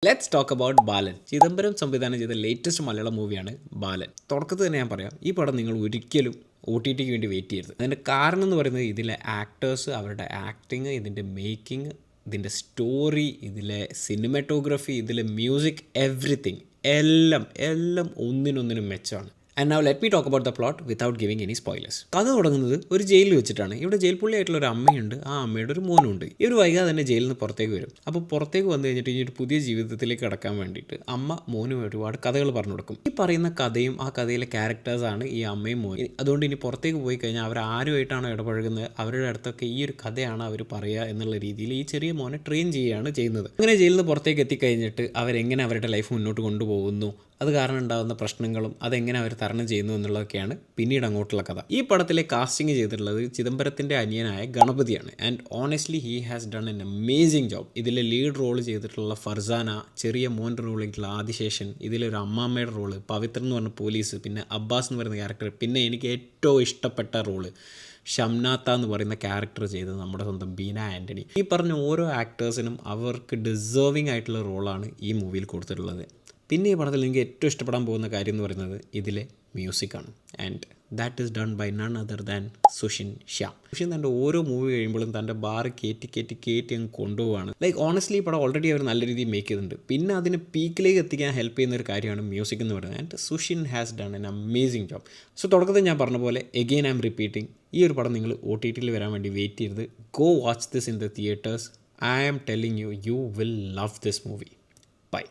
Let's talk about ബാലൻ. ചിദംബരം സംവിധാനം ചെയ്ത latest Malayalam മൂവിയാണ് ബാലൻ. തുടക്കത്തിൽ തന്നെ ഞാൻ പറയാം, ഈ പടം നിങ്ങൾ ഒരിക്കലും OTTക്ക് വേണ്ടി വെയിറ്റ് ചെയ്യരുത്. അതിൻ്റെ കാരണം എന്ന് പറയുന്നത് ഇതിലെ ആക്ടേഴ്സ്, അവരുടെ ആക്ടിങ്, ഇതിൻ്റെ മേക്കിംഗ്, ഇതിൻ്റെ സ്റ്റോറി, ഇതിലെ സിനിമാറ്റോഗ്രഫി, ഇതിലെ മ്യൂസിക്, എവ്രിതിങ് എല്ലാം ഒന്നിനൊന്നിനും മെച്ചമാണ്. And now let me talk about the plot without giving any spoilers. കഥ തുടങ്ങുന്നത് ഒരു ജയിലിൽ വെച്ചിട്ടാണ്. ഇവിടെ ജയിൽ പുള്ളിയായിട്ടുള്ള ഒരു അമ്മയുണ്ട്, ആ അമ്മയുടെ ഒരു മോനുണ്ട്. ഈ ഒരു വൈകാതെ തന്നെ ജയിലിൽ നിന്ന് പുറത്തേക്ക് വരും. അപ്പോൾ പുറത്തേക്ക് വന്നു കഴിഞ്ഞിട്ട് ഈ ഒരു പുതിയ ജീവിതത്തിലേക്ക് കടക്കാൻ വേണ്ടിയിട്ട് അമ്മ മോനും ഒരുപാട് കഥകൾ പറഞ്ഞു കൊടുക്കും. ഈ പറയുന്ന കഥയും ആ കഥയിലെ ക്യാരക്ടേഴ്സാണ് ഈ അമ്മയും മോനും. അതുകൊണ്ട് ഇനി പുറത്തേക്ക് പോയി കഴിഞ്ഞാൽ അവർ ആരുമായിട്ടാണോ ഇടപഴകുന്നത് അവരുടെ അടുത്തൊക്കെ ഈ ഒരു കഥയാണ് അവർ പറയുക എന്നുള്ള രീതിയിൽ ഈ ചെറിയ മോനെ ട്രെയിൻ ചെയ്യുകയാണ് ചെയ്യുന്നത്. അങ്ങനെ ജയിലിൽ നിന്ന് പുറത്തേക്ക് എത്തിക്കഴിഞ്ഞിട്ട് അവരെങ്ങനെ അവരുടെ ലൈഫ് മുന്നോട്ട് കൊണ്ടുപോകുന്നു, അത് കാരണം ഉണ്ടാകുന്ന പ്രശ്നങ്ങളും അതെങ്ങനെ അവർ തരണം ചെയ്യുന്നു എന്നുള്ളതൊക്കെയാണ് പിന്നീട് അങ്ങോട്ടുള്ള കഥ. ഈ പടത്തിലെ കാസ്റ്റിംഗ് ചെയ്തിട്ടുള്ളത് ചിദംബരത്തിൻ്റെ അനിയനായ ഗണപതിയാണ്. And honestly he has done an amazing job. ഇതിലെ ലീഡ് റോൾ ചെയ്തിട്ടുള്ള ഫർസാന, ചെറിയ മോൻ റോളായിട്ടുള്ള ആദിശേഷൻ, ഇതിലൊരു അമ്മാമ്മയുടെ റോള്, പവിത്രൻ എന്ന് പറഞ്ഞ പോലീസ്, പിന്നെ അബ്ബാസ് എന്ന് പറയുന്ന ക്യാരക്ടർ, പിന്നെ എനിക്ക് ഏറ്റവും ഇഷ്ടപ്പെട്ട റോള് ഷംനാത്ത എന്ന് പറയുന്ന ക്യാരക്ടർ ചെയ്തത് നമ്മുടെ സ്വന്തം ബീന ആൻ്റണി. ഈ പറഞ്ഞ ഓരോ ആക്ടേഴ്സിനും അവർക്ക് ഡിസേർവിംഗ് ആയിട്ടുള്ള റോളാണ് ഈ മൂവിയിൽ കൊടുത്തിട്ടുള്ളത്. പിന്നെ ഈ പടത്തിൽ എനിക്ക് ഏറ്റവും ഇഷ്ടപ്പെടാൻ പോകുന്ന കാര്യം എന്ന് പറയുന്നത് ഇതിലെ മ്യൂസിക്കാണ്. And that is done by none other than Sushin Shyam. Sushin തൻ്റെ ഓരോ മൂവി കഴിയുമ്പോഴും തൻ്റെ ബാറ് കയറ്റി അങ്ങ് കൊണ്ടുപോവാണ്. ലൈക്ക് ഓണസ്റ്റ്ലി ഈ പടം ഓൾറെഡി അവർ നല്ല രീതിയിൽ മേക്ക് ചെയ്തിട്ടുണ്ട്. പിന്നെ അതിന് പീക്കിലേക്ക് എത്തിക്കാൻ ഹെൽപ്പ് ചെയ്യുന്ന ഒരു കാര്യമാണ് മ്യൂസിക് എന്ന് പറയുന്നത്. And Sushin has done an amazing job. So തുടക്കത്തിൽ ഞാൻ പറഞ്ഞ പോലെ എഗെയിൻ ഐ എം റിപ്പീറ്റിംഗ്, ഈ ഒരു പടം നിങ്ങൾ OTTയിൽ വരാൻ വേണ്ടി വെയിറ്റ് ചെയ്യരുത്. Go watch this in the theaters. I am telling you will love this movie. By.